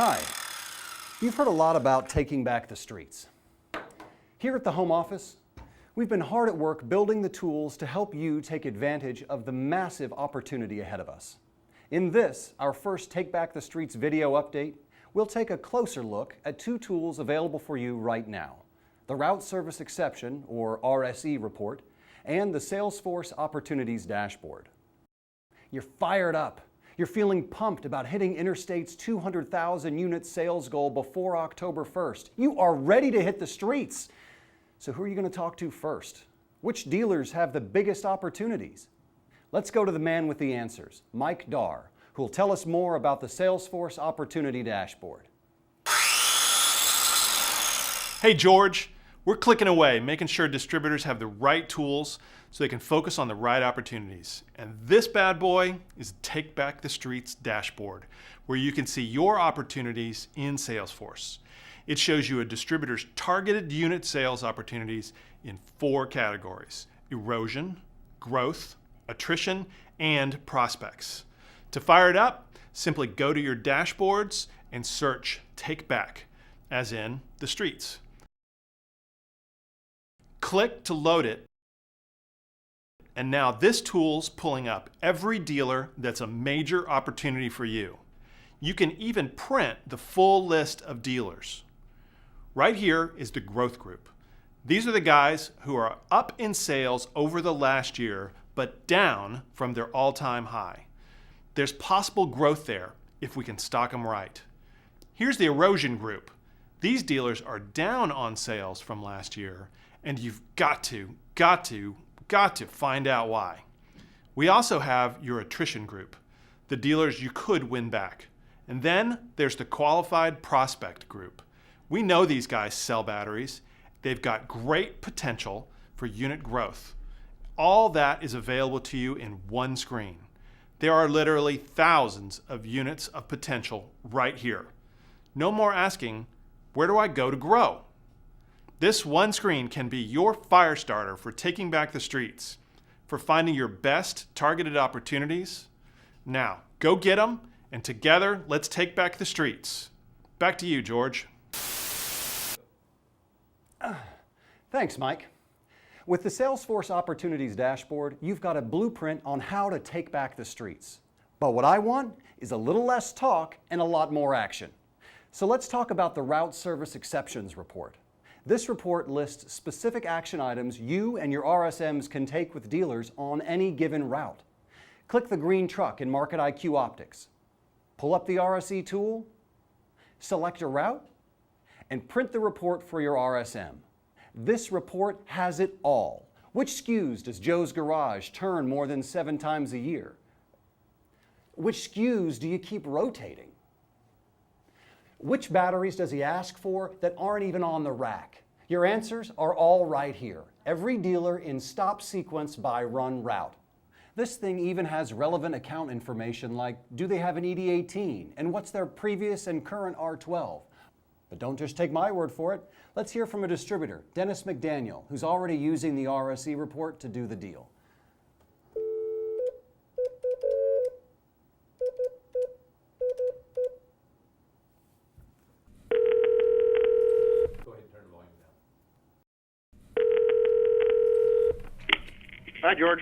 Hi. You've heard a lot about taking back the streets. Here at the home office, we've been hard at work building the tools to help you take advantage of the massive opportunity ahead of us. In this, our first Take Back the Streets video update, we'll take a closer look at two tools available for you right now: the Route Service Exception, or RSE report, and the Salesforce Opportunities Dashboard. You're fired up. You're feeling pumped about hitting Interstate's 200,000 unit sales goal before October 1st. You are ready to hit the streets. So who are you going to talk to first? Which dealers have the biggest opportunities? Let's go to the man with the answers, Mike Darr, who will tell us more about the Salesforce Opportunity Dashboard. Hey George, we're clicking away, making sure distributors have the right tools so they can focus on the right opportunities. And this bad boy is Take Back the Streets dashboard, where you can see your opportunities in Salesforce. It shows you a distributor's targeted unit sales opportunities in 4 categories: erosion, growth, attrition, and prospects. To fire it up, simply go to your dashboards and search Take Back, as in the streets. Click to load it, and now this tool's pulling up every dealer that's a major opportunity for you. You can even print the full list of dealers. Right here is the growth group. These are the guys who are up in sales over the last year, but down from their all-time high. There's possible growth there if we can stock them right. Here's the erosion group. These dealers are down on sales from last year, and you've got to find out why. We also have your attrition group, the dealers you could win back. And then there's the qualified prospect group. We know these guys sell batteries. They've got great potential for unit growth. All that is available to you in one screen. There are literally thousands of units of potential right here. No more asking, where do I go to grow? This one screen can be your fire starter for taking back the streets, for finding your best targeted opportunities. Now, go get them, and together, let's take back the streets. Back to you, George. Thanks, Mike. With the Salesforce Opportunities Dashboard, you've got a blueprint on how to take back the streets. But what I want is a little less talk and a lot more action. So let's talk about the Route Service Exceptions report. This report lists specific action items you and your RSMs can take with dealers on any given route. Click the green truck in Market IQ Optics. Pull up the RSE tool, select a route, and print the report for your RSM. This report has it all. Which SKUs does Joe's Garage turn more than 7 times a year? Which SKUs do you keep rotating? Which batteries does he ask for that aren't even on the rack? Your answers are all right here. Every dealer in stop sequence by run route. This thing even has relevant account information like, do they have an ED18 and what's their previous and current R12? But don't just take my word for it. Let's hear from a distributor, Dennis McDaniel, who's already using the RSE report to do the deal. Hi, George.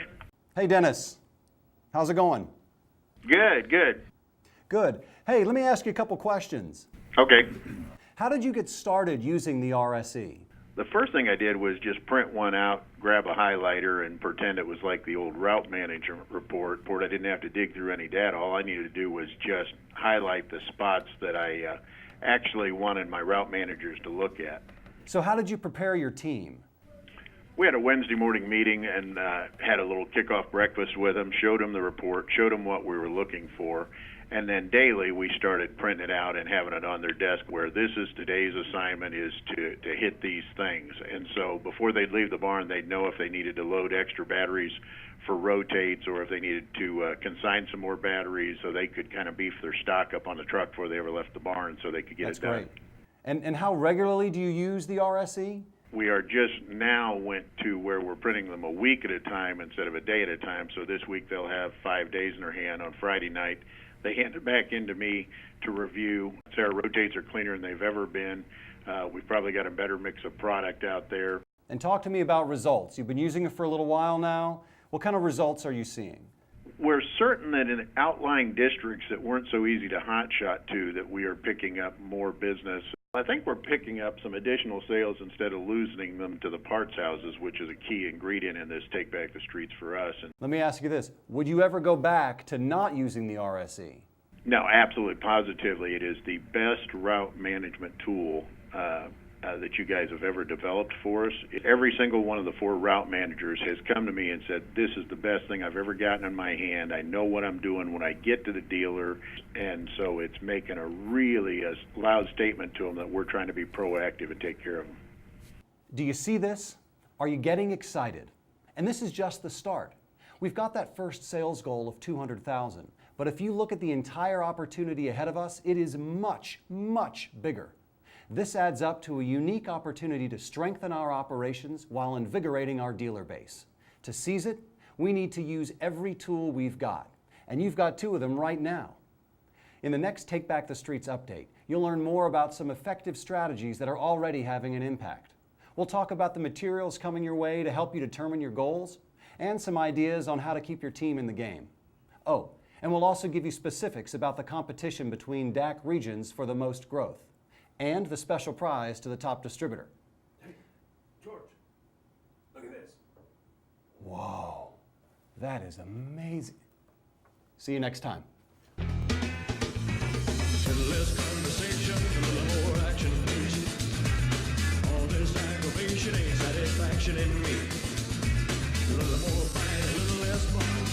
Hey, Dennis. How's it going? Good. Good. Hey, let me ask you a couple questions. Okay. How did you get started using the RSE? The first thing I did was just print one out, grab a highlighter, and pretend it was like the old route management report. I didn't have to dig through any data. All I needed to do was just highlight the spots that I actually wanted my route managers to look at. So how did you prepare your team? We had a Wednesday morning meeting and had a little kickoff breakfast with them, showed them the report, showed them what we were looking for, and then daily we started printing it out and having it on their desk where this is today's assignment is to hit these things. And so before they'd leave the barn, they'd know if they needed to load extra batteries for rotates or if they needed to consign some more batteries so they could kind of beef their stock up on the truck before they ever left the barn so they could get it done. That's great. And how regularly do you use the RSE? We are just now went to where we're printing them a week at a time instead of a day at a time. So this week they'll have 5 days in their hand. On Friday night, They hand it back into me to review. So our rotates are cleaner than they've ever been. We've probably got a better mix of product out there. And talk to me about results. You've been using it for a little while now. What kind of results are you seeing? We're certain that in outlying districts that weren't so easy to hotshot to, that we are picking up more business. I think we're picking up some additional sales instead of losing them to the parts houses, which is a key ingredient in this Take Back the Streets for us. And Let me ask you this. Would you ever go back to not using the RSE? no, absolutely, positively, it is the best route management tool that you guys have ever developed for us. Every single one of the 4 route managers has come to me and said, this is the best thing I've ever gotten in my hand. I know what I'm doing when I get to the dealer, and so it's making a really loud statement to them that we're trying to be proactive and take care of them. Do you see this? Are you getting excited? And this is just the start. We've got that first sales goal of 200,000, but if you look at the entire opportunity ahead of us, it is much, much bigger. This adds up to a unique opportunity to strengthen our operations while invigorating our dealer base. To seize it, we need to use every tool we've got, and you've got 2 of them right now. In the next Take Back the Streets update, you'll learn more about some effective strategies that are already having an impact. We'll talk about the materials coming your way to help you determine your goals, and some ideas on how to keep your team in the game. Oh, and we'll also give you specifics about the competition between DAC regions for the most growth, and the special prize to the top distributor. Hey, George, look at this. Whoa, that is amazing. See you next time. Less conversation, a little more action, please. All this aggravation ain't satisfaction in me. A little more fight, a little less fun.